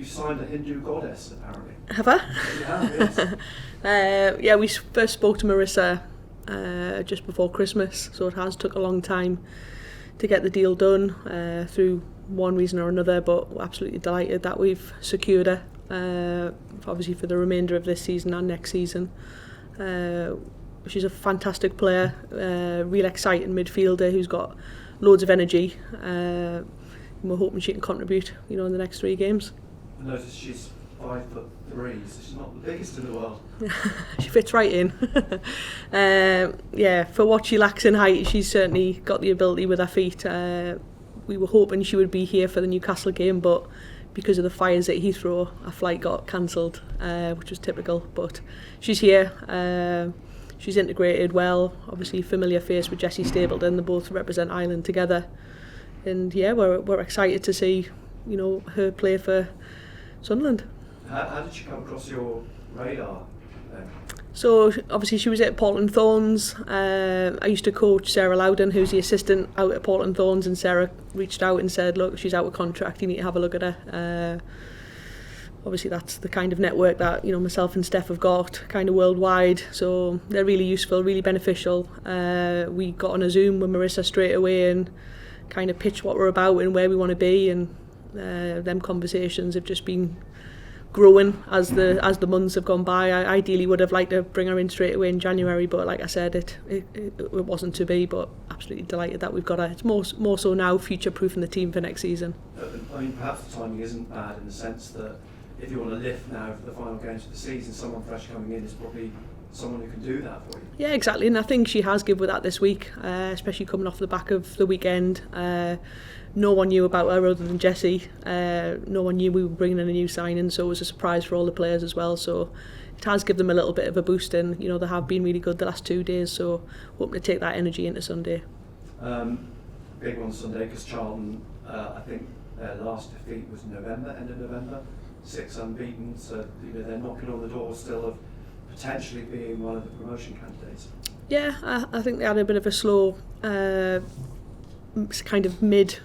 You signed a Hindu goddess, apparently. Have I? You have, yes. We first spoke to Marissa just before Christmas, so it has took a long time to get the deal done through one reason or another, but we're absolutely delighted that we've secured her, obviously for the remainder of this season and next season. She's a fantastic player, real exciting midfielder who's got loads of energy. And we're hoping she can contribute, in the next 3 games. I noticed she's 5'3", so she's not the biggest in the world. She fits right in. For what she lacks in height, she's certainly got the ability with her feet. We were hoping she would be here for the Newcastle game, but because of the fires at Heathrow, our flight got cancelled, which was typical. But she's here. She's integrated well. Obviously, familiar face with Jessie Stapleton. They both represent Ireland together, and we're excited to see, her play for Sunderland. How did she come across your radar then? So obviously she was at Portland Thorns. I used to coach Sarah Loudon, who's the assistant out at Portland Thorns, and Sarah reached out and said, look, she's out of contract, you need to have a look at her. Obviously that's the kind of network that myself and Steph have got kind of worldwide, so they're really useful, really beneficial. We got on a Zoom with Marissa straight away and kind of pitched what we're about and where we want to be, and them conversations have just been growing as the months have gone by. I ideally would have liked to bring her in straight away in January, but like I said, it wasn't to be. But absolutely delighted that we've got her. It's more so now future-proofing the team for next season. I mean, perhaps the timing isn't bad in the sense that if you want to lift now for the final games of the season, someone fresh coming in is probably someone who can do that for you. Yeah, exactly, and I think she has given with that this week, especially coming off the back of the weekend. No one knew about her other than Jessie. No one knew we were bringing in a new signing, so it was a surprise for all the players as well. So it has given them a little bit of a boost, and they have been really good the last 2 days. So hoping to take that energy into Sunday. Big one Sunday because Charlton, I think their last defeat was end of November, 6 unbeaten. So they're knocking on the door still of potentially being one of the promotion candidates. Yeah, I think they had a bit of a slow kind of mid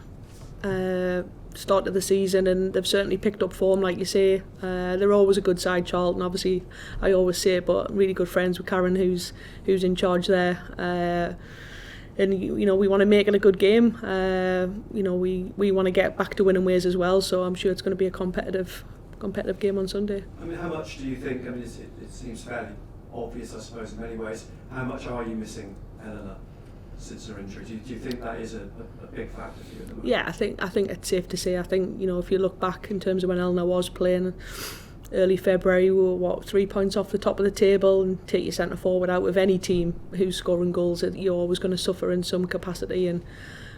start of the season, and they've certainly picked up form, like you say. They're always a good side, Charlton. Obviously, I always say it, but really good friends with Karen, who's in charge there. And we want to make it a good game. We want to get back to winning ways as well. So I'm sure it's going to be a competitive game on Sunday. I mean, how much do you think? I mean, it seems fairly obvious, I suppose, in many ways. How much are you missing Eleanor since her injury? Do you think that is a big factor for you at the moment? Yeah, I think it's safe to say. I think if you look back in terms of when Eleanor was playing, early February we were 3 points off the top of the table, and take your centre forward out of any team who's scoring goals, you're always going to suffer in some capacity, and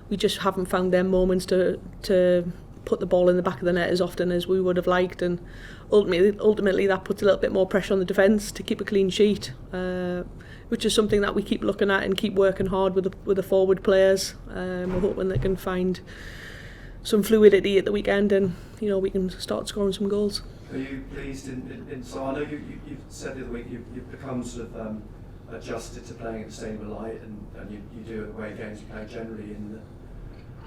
we just haven't found them moments to put the ball in the back of the net as often as we would have liked, and ultimately that puts a little bit more pressure on the defence to keep a clean sheet, which is something that we keep looking at and keep working hard with the forward players. We're hoping they can find some fluidity at the weekend, and we can start scoring some goals. Are you pleased so I know you said the other week you've become sort of adjusted to playing at the Stadium of Light, and you do away games you play generally in the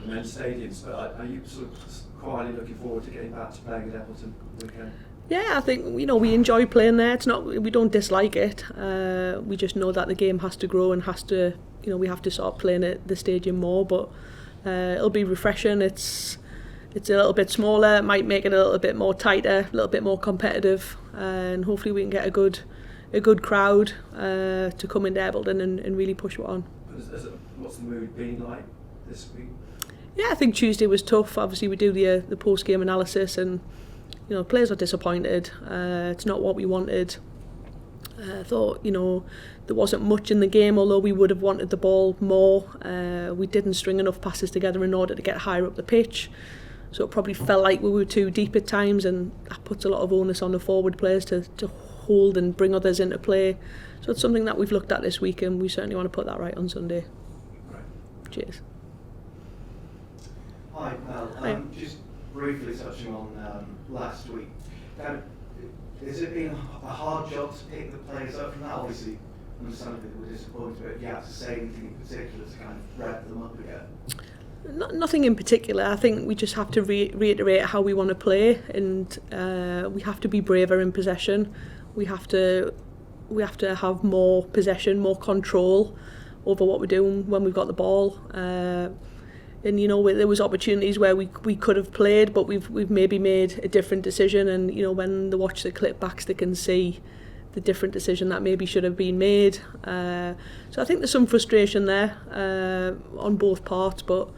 men's stadiums, but are you sort of quietly looking forward to getting back to playing at Appleton weekend? Yeah, I think we enjoy playing there. It's not, we don't dislike it. We just know that the game has to grow and has to, we have to start playing at the stadium more. But it'll be refreshing. It's a little bit smaller. It might make it a little bit more tighter, a little bit more competitive, and hopefully we can get a good crowd to come into Appleton and really push it on. What's the mood been like this week? Yeah, I think Tuesday was tough. Obviously, we do the post-game analysis, and players are disappointed. It's not what we wanted. I thought, there wasn't much in the game, although we would have wanted the ball more. We didn't string enough passes together in order to get higher up the pitch. So it probably felt like we were too deep at times, and that puts a lot of onus on the forward players to hold and bring others into play. So it's something that we've looked at this week, and we certainly want to put that right on Sunday. Right. Cheers. Hi, Mel. Just briefly touching on last week. Has it been a hard job to pick the players up from that? Obviously, understandably they were disappointed, but if you have to say anything in particular to kind of rev them up again. Nothing in particular. I think we just have to reiterate how we want to play, and we have to be braver in possession. We have to have more possession, more control over what we're doing when we've got the ball. And you know, there was opportunities where we could have played, but we've maybe made a different decision. And you know, when they watch the clip backs, they can see the different decision that maybe should have been made. So I think there's some frustration there on both parts, but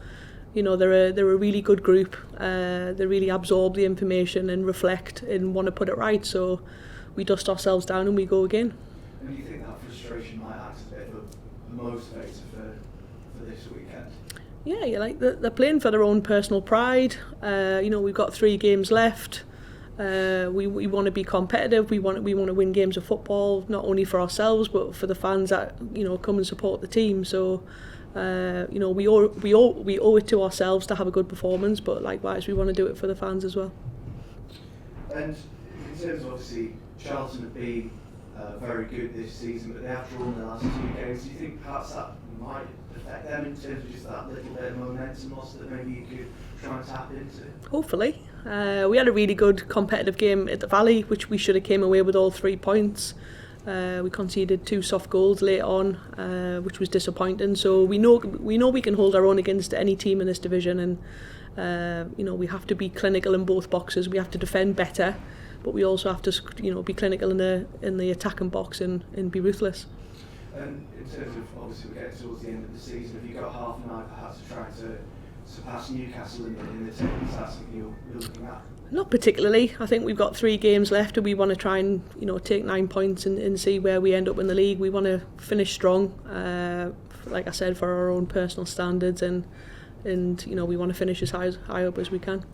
you know, they're a really good group. They really absorb the information and reflect and want to put it right. So we dust ourselves down and we go again. And do you think that frustration might act as a bit of a motivator for this weekend? Yeah, you like they're playing for their own personal pride. You know, we've got 3 games left. We want to be competitive. We want to win games of football, not only for ourselves but for the fans that, you know, come and support the team. So you know, we owe it to ourselves to have a good performance, but likewise we want to do it for the fans as well. And in terms of, obviously, Charlton have been very good this season, but they have drawn their last 2 games. Do you think perhaps that might affect them in terms of just that little bit of momentum loss that maybe you could try and tap into? Hopefully. We had a really good competitive game at the Valley, which we should have came away with all 3 points. We conceded 2 soft goals late on, which was disappointing. So we know we can hold our own against any team in this division, and you know, we have to be clinical in both boxes. We have to defend better, but we also have to, you know, be clinical in the attacking box and be ruthless. And in terms of, obviously we're getting towards the end of the season, have you got half an eye perhaps to try to surpass Newcastle in the table? Is that something you're looking at? Not particularly. I think we've got 3 games left, and we want to try and, you know, take 9 points and see where we end up in the league. We want to finish strong, like I said, for our own personal standards, and you know, we want to finish as high up as we can.